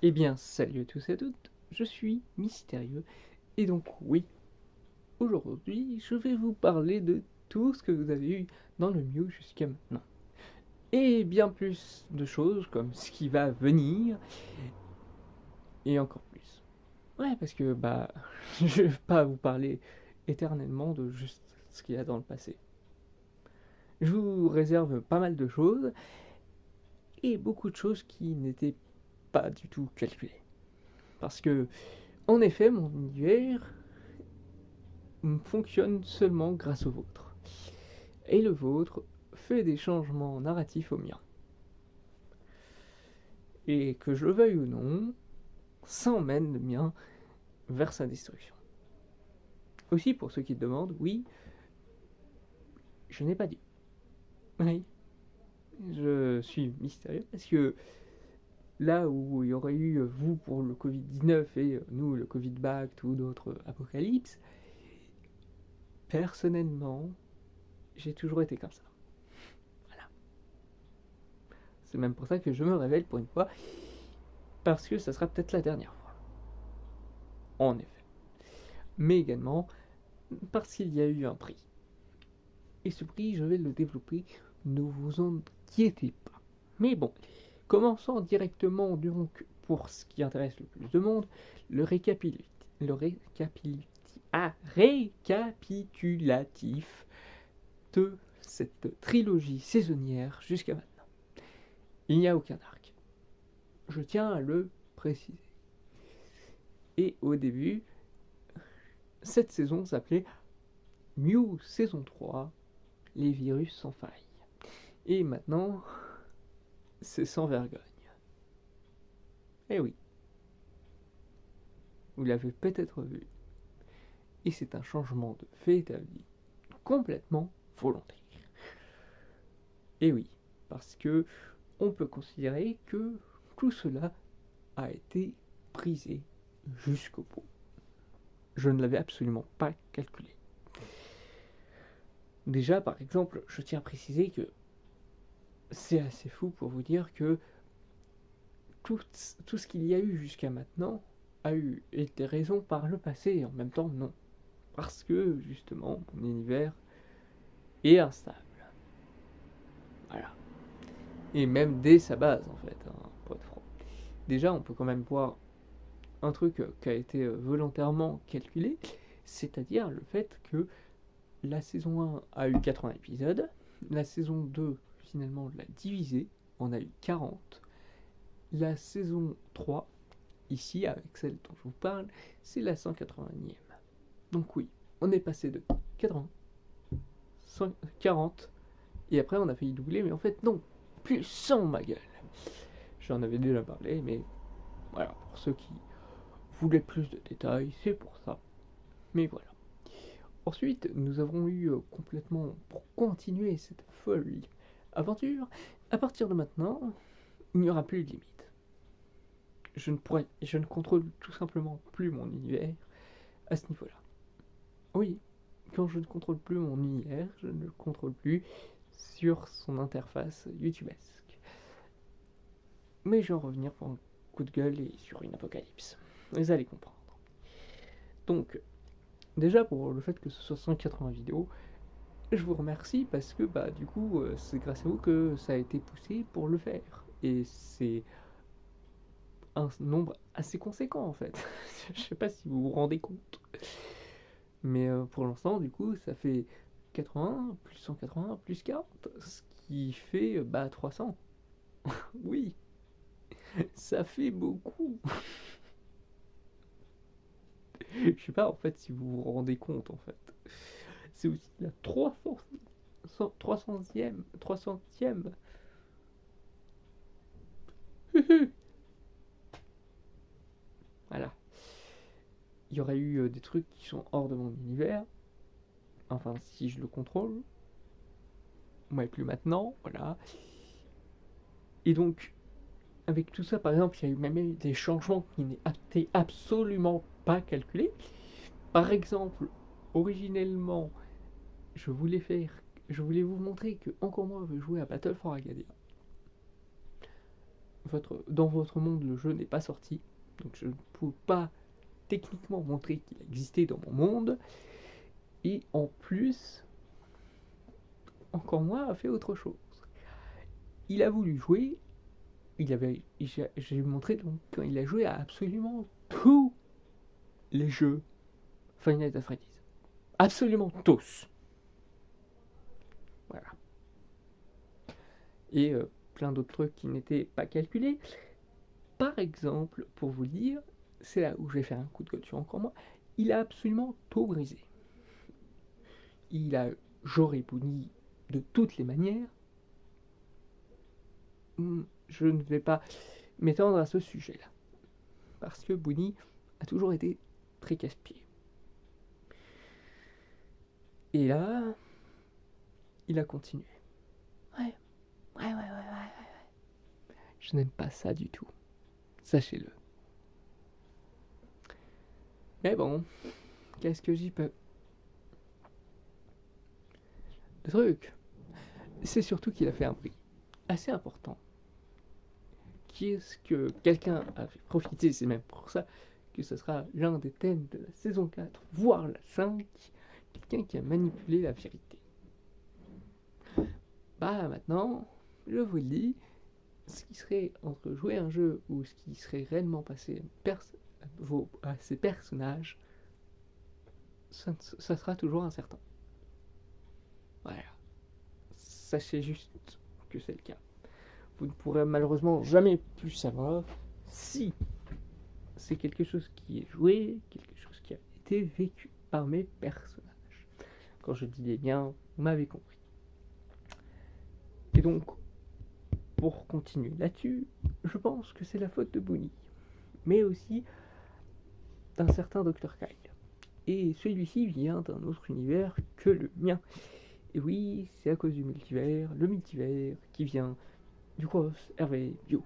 Eh bien, salut à tous et à toutes, je suis Mystérieux, et donc oui, aujourd'hui, je vais vous parler de tout ce que vous avez eu dans le Mew jusqu'à maintenant. Et bien plus de choses, comme ce qui va venir, et encore plus. Ouais, parce que, je vais pas vous parler éternellement de juste ce qu'il y a dans le passé. Je vous réserve pas mal de choses, et beaucoup de choses qui n'étaient pas du tout calculées. Parce que, en effet, mon univers fonctionne seulement grâce au vôtre. Et le vôtre fait des changements narratifs au mien. Et que je le veuille ou non, ça emmène le mien vers sa destruction. Aussi, pour ceux qui te demandent, oui, je n'ai pas dit. Oui, je suis mystérieux parce que là où il y aurait eu vous pour le Covid-19 et nous le Covid-Bact ou d'autres apocalypses, personnellement, j'ai toujours été comme ça. Voilà. C'est même pour ça que je me révèle pour une fois, parce que ça sera peut-être la dernière fois. En effet. Mais également parce qu'il y a eu un prix. Et ce prix, je vais le développer, ne vous inquiétez pas. Mais bon, commençons directement donc pour ce qui intéresse le plus de monde, le récapitulatif de cette trilogie saisonnière jusqu'à maintenant. Il n'y a aucun arc. Je tiens à le préciser. Et au début, cette saison s'appelait Mew saison 3, les virus sans faille. Et maintenant, c'est sans vergogne. Eh oui, vous l'avez peut-être vu. Et c'est un changement de fait établi, complètement volontaire. Et oui, parce que on peut considérer que tout cela a été brisé jusqu'au bout. Je ne l'avais absolument pas calculé. Déjà, par exemple, je tiens à préciser que c'est assez fou pour vous dire que tout ce qu'il y a eu jusqu'à maintenant a eu été raison par le passé et en même temps non. Parce que justement, mon univers est instable. Voilà. Et même dès sa base en fait, hein, pour être franc. Déjà, on peut quand même voir un truc qui a été volontairement calculé, c'est-à-dire le fait que la saison 1 a eu 80 épisodes, la saison 2 finalement l'a divisé, on a eu 40, la saison 3, ici avec celle dont je vous parle, c'est la 180e. Donc oui, on est passé de 80, 40, et après on a failli doubler, mais en fait non, plus 100 ma gueule. J'en avais déjà parlé, mais voilà, pour ceux qui voulaient plus de détails, c'est pour ça. Mais voilà. Ensuite, nous avons eu complètement, pour continuer cette folle aventure, à partir de maintenant, il n'y aura plus de limite. Je ne contrôle tout simplement plus mon univers à ce niveau-là. Oui, quand je ne contrôle plus mon univers, je ne le contrôle plus sur son interface youtubesque. Mais je vais en revenir pour un coup de gueule et sur une apocalypse. Vous allez comprendre. Donc, déjà pour le fait que ce soit 180 vidéos, je vous remercie parce que du coup c'est grâce à vous que ça a été poussé pour le faire. Et c'est un nombre assez conséquent en fait. Je sais pas si vous vous rendez compte. Mais pour l'instant du coup ça fait 80 plus 180 plus 40, ce qui fait 300. Oui, ça fait beaucoup. Je sais pas en fait si vous vous rendez compte en fait. C'est aussi la 300e, 300e. Voilà. Il y aurait eu des trucs qui sont hors de mon univers. Enfin, si je le contrôle. Ouais, plus maintenant, voilà. Et donc, avec tout ça, par exemple, il y a eu même eu des changements qui n'étaient absolument pas calculés. Par exemple, originellement, je voulais vous montrer que encore moins veut jouer à Battle for Agadia. dans votre monde, le jeu n'est pas sorti. Donc je ne peux pas techniquement montrer qu'il existait dans mon monde. Et en plus, encore moins a fait autre chose. Il a voulu jouer. J'ai montré donc quand il a joué à absolument tous les jeux Five Nights at Freddy's. Absolument tous. Voilà. Et plein d'autres trucs qui n'étaient pas calculés. Par exemple, pour vous dire, c'est là où je vais faire un coup de gueule sur encore moi, il a absolument tout brisé. Il a Joré Bouni de toutes les manières. Je ne vais pas m'étendre à ce sujet-là. Parce que Bouni a toujours été très casse-pied. Et là, il a continué. Ouais. Je n'aime pas ça du tout. Sachez-le. Mais bon, qu'est-ce que j'y peux? Le truc, c'est surtout qu'il a fait un prix assez important. Qui est-ce que quelqu'un a fait profiter, c'est même pour ça que ce sera l'un des thèmes de la saison 4, voire la 5, quelqu'un qui a manipulé la vérité. Bah maintenant, je vous le dis, ce qui serait entre jouer un jeu ou ce qui serait réellement passé à ces personnages, ça sera toujours incertain. Voilà. Sachez juste que c'est le cas. Vous ne pourrez malheureusement jamais plus savoir si c'est quelque chose qui est joué, quelque chose qui a été vécu par mes personnages. Quand je dis les miens, vous m'avez compris. Et donc, pour continuer là-dessus, je pense que c'est la faute de Bouni, mais aussi d'un certain Dr. Kyle. Et celui-ci vient d'un autre univers que le mien. Et oui, c'est à cause du multivers, le multivers qui vient du cross RV Bio,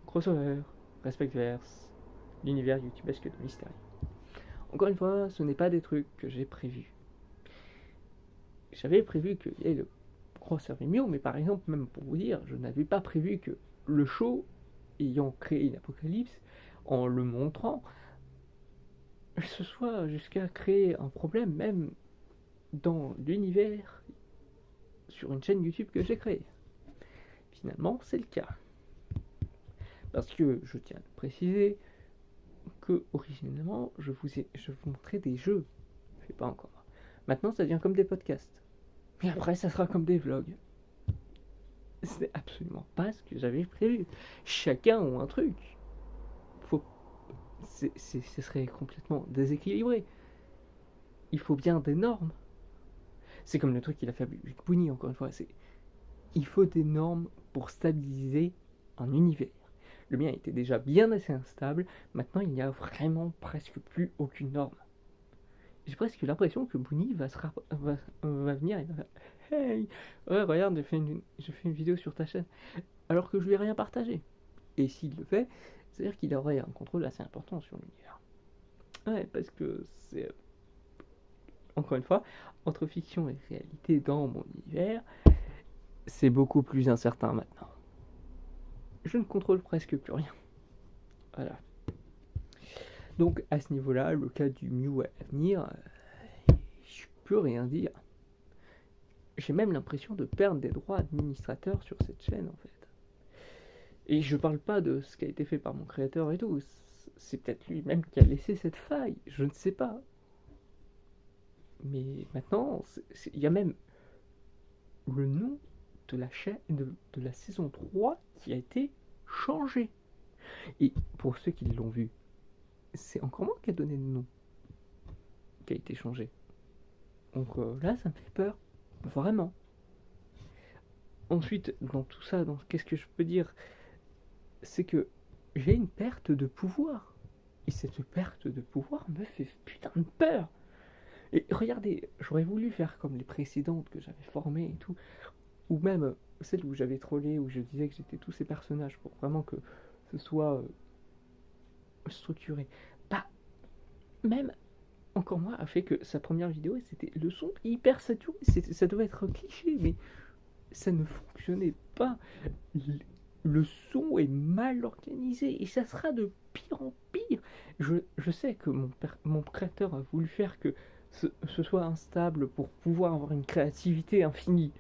crossover, respectverse, l'univers youtubesque de Mystery. Encore une fois, ce n'est pas des trucs que j'ai prévus. J'avais prévu qu'il y ait le crossover Bio, mais par exemple, même pour vous dire, je n'avais pas prévu que le show, ayant créé une apocalypse, en le montrant, ce soit jusqu'à créer un problème même dans l'univers sur une chaîne YouTube que j'ai créée. Finalement, c'est le cas. Parce que je tiens à préciser que originellement, je vous montrais des jeux. Je ne fais pas encore. Maintenant, ça devient comme des podcasts. Et après, ça sera comme des vlogs. C'est absolument pas ce que j'avais prévu. Chacun a un truc. Ce serait complètement déséquilibré. Il faut bien des normes. C'est comme le truc qu'il a fait avec Bouni, encore une fois. Il faut des normes pour stabiliser un univers. Le mien était déjà bien assez instable. Maintenant, il n'y a vraiment presque plus aucune norme. J'ai presque l'impression que Bouni va venir et va faire « Hey, ouais, regarde, j'ai fait une vidéo sur ta chaîne. » Alors que je lui ai rien partagé. Et s'il le fait, c'est-à-dire qu'il aurait un contrôle assez important sur l'univers. Ouais, parce que c'est... Encore une fois, entre fiction et réalité dans mon univers, c'est beaucoup plus incertain maintenant. Je ne contrôle presque plus rien. Voilà. Donc à ce niveau-là, le cas du Mew à venir, je peux rien dire. J'ai même l'impression de perdre des droits administrateurs sur cette chaîne en fait. Et je parle pas de ce qui a été fait par mon créateur et tout. C'est peut-être lui-même qui a laissé cette faille. Je ne sais pas. Mais maintenant, il y a même le nom de la chaîne de la saison 3 qui a été changé. Et pour ceux qui l'ont vu, c'est encore moi qui a donné le nom qui a été changé. Donc là, ça me fait peur. Vraiment. Ensuite, dans tout ça, qu'est-ce que je peux dire? C'est que j'ai une perte de pouvoir. Et cette perte de pouvoir me fait putain de peur. Et regardez, j'aurais voulu faire comme les précédentes que j'avais formées et tout. Ou même celle où j'avais trollé, où je disais que j'étais tous ces personnages pour vraiment que ce soit structuré. Bah, même encore moins a fait que sa première vidéo, c'était le son hyper saturé. Ça devait être cliché, mais ça ne fonctionnait pas. le son est mal organisé et ça sera de pire en pire. Je sais que mon créateur a voulu faire que ce soit instable pour pouvoir avoir une créativité infinie.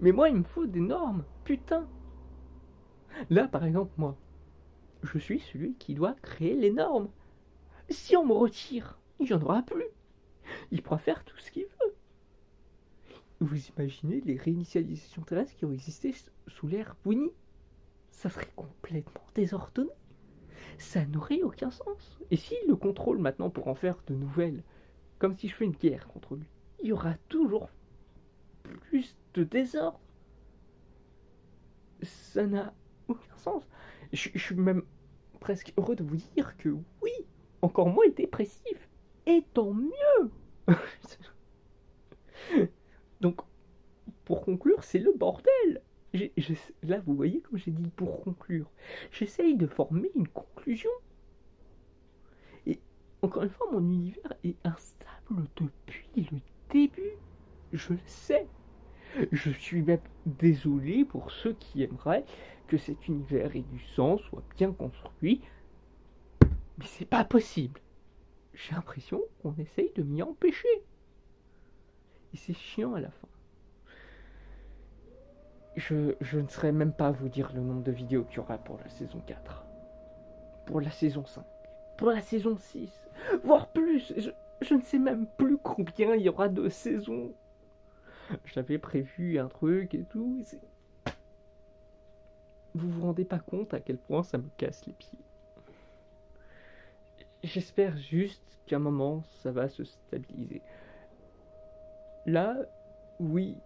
Mais moi, il me faut des normes, putain. Là, par exemple, moi, je suis celui qui doit créer les normes. Si on me retire, il n'y en aura plus. Il pourra faire tout ce qu'il veut. Vous imaginez les réinitialisations terrestres qui ont existé sous l'ère Winnie? Ça serait complètement désordonné. Ça n'aurait aucun sens. Et s'il le contrôle maintenant pour en faire de nouvelles, comme si je fais une guerre contre lui, il y aura toujours plus de désordre. Ça n'a aucun sens. Je suis même presque heureux de vous dire que oui, encore moins dépressif. Et tant mieux. Donc, pour conclure, c'est le bordel. Là, vous voyez comme j'ai dit pour conclure. J'essaye de former une conclusion. Et encore une fois, mon univers est instable depuis le début. Je le sais. Je suis même désolé pour ceux qui aimeraient que cet univers ait du sens, soit bien construit. Mais c'est pas possible. J'ai l'impression qu'on essaye de m'y empêcher. Et c'est chiant à la fin. Je ne saurais même pas vous dire le nombre de vidéos qu'il y aura pour la saison 4. Pour la saison 5. Pour la saison 6. Voire plus. Je ne sais même plus combien il y aura de saisons. J'avais prévu un truc et tout. Vous vous rendez pas compte à quel point ça me casse les pieds. J'espère juste qu'à un moment, ça va se stabiliser. Là, oui,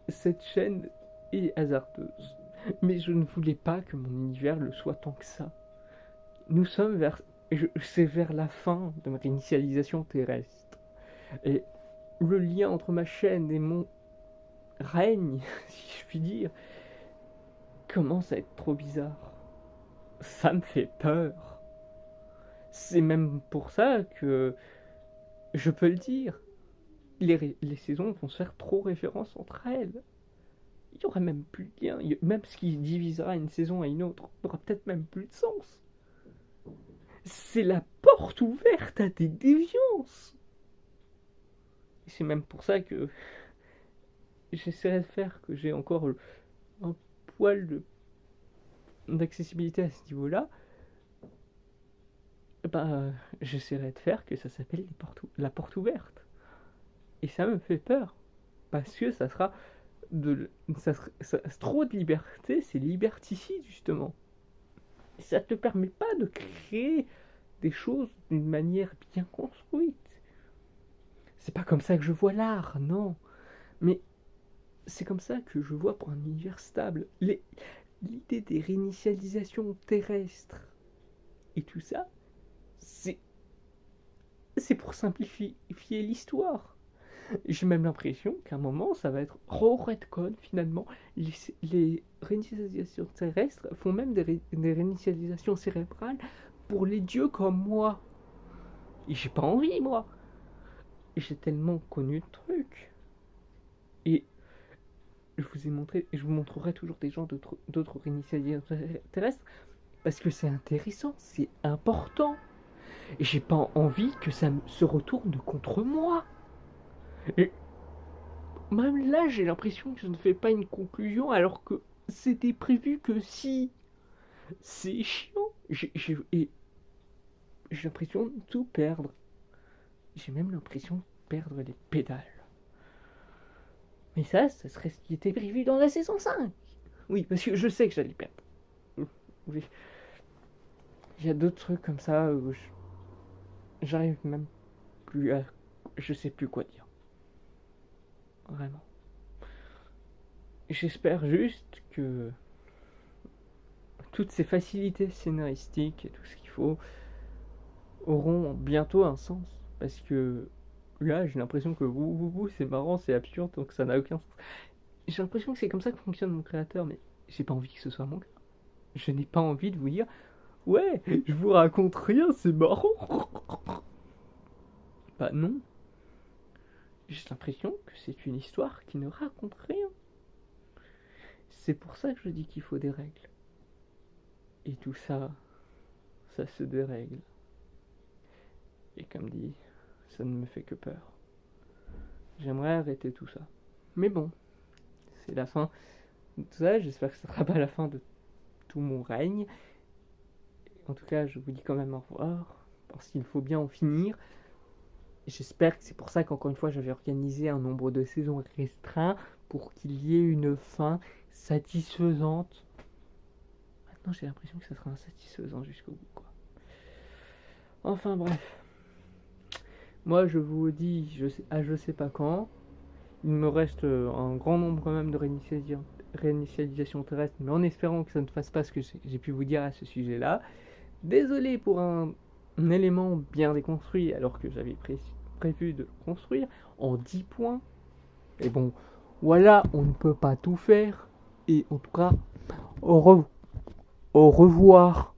cette chaîne est hasardeuse. Mais je ne voulais pas que mon univers le soit tant que ça. Nous sommes c'est vers la fin de ma réinitialisation terrestre. Et le lien entre ma chaîne et mon règne, si je puis dire, commence à être trop bizarre. Ça me fait peur. C'est même pour ça que je peux le dire. Les saisons vont se faire trop référence entre elles. Il n'y aura même plus de lien. Même ce qui divisera une saison à une autre n'aura peut-être même plus de sens. C'est la porte ouverte à des déviances. Et c'est même pour ça que j'essaierai de faire que j'ai encore un poil d'accessibilité à ce niveau-là. J'essaierai de faire que ça s'appelle la porte ouverte. Et ça me fait peur. Parce que ça sera trop de liberté, c'est liberticide justement. Et ça te permet pas de créer des choses d'une manière bien construite. C'est pas comme ça que je vois l'art, non. Mais c'est comme ça que je vois pour un univers stable. L'idée des réinitialisations terrestres et tout ça, c'est pour simplifier l'histoire. J'ai même l'impression qu'à un moment, ça va être redcon finalement. Les réinitialisations terrestres font même des réinitialisations cérébrales pour les dieux comme moi. Et j'ai pas envie, moi. J'ai tellement connu de trucs. Et je vous montrerai toujours des gens d'autres réinitialisations terrestres parce que c'est intéressant, c'est important. Et j'ai pas envie que ça se retourne contre moi. Et même là, j'ai l'impression que je ne fais pas une conclusion alors que c'était prévu que si. C'est chiant. J'ai l'impression de tout perdre. J'ai même l'impression de perdre les pédales. Mais ça serait ce qui était prévu dans la saison 5. Oui, parce que je sais que j'allais perdre. Oui. Il y a d'autres trucs comme ça où j'arrive même plus à... Je sais plus quoi dire. Vraiment. J'espère juste que toutes ces facilités scénaristiques et tout ce qu'il faut auront bientôt un sens. Parce que là, j'ai l'impression que c'est marrant, c'est absurde, donc ça n'a aucun sens. J'ai l'impression que c'est comme ça que fonctionne mon créateur, mais j'ai pas envie que ce soit mon cas. Je n'ai pas envie de vous dire ouais, je vous raconte rien, c'est marrant. Bah non. J'ai l'impression que c'est une histoire qui ne raconte rien. C'est pour ça que je dis qu'il faut des règles. Et tout ça, ça se dérègle. Et comme dit, ça ne me fait que peur. J'aimerais arrêter tout ça. Mais bon, c'est la fin de tout ça. J'espère que ce ne sera pas la fin de tout mon règne. En tout cas, je vous dis quand même au revoir, parce qu'il faut bien en finir. Et j'espère que c'est pour ça qu'encore une fois, j'avais organisé un nombre de saisons restreint pour qu'il y ait une fin satisfaisante. Maintenant, j'ai l'impression que ça sera insatisfaisant jusqu'au bout, quoi. Enfin bref. Moi, je vous dis, je sais pas quand. Il me reste un grand nombre quand même de réinitialisation terrestre, mais en espérant que ça ne fasse pas ce que j'ai pu vous dire à ce sujet-là. Désolé pour un élément bien déconstruit alors que j'avais prévu de le construire en 10 points. Et bon, voilà, on ne peut pas tout faire. Et en tout cas, au revoir.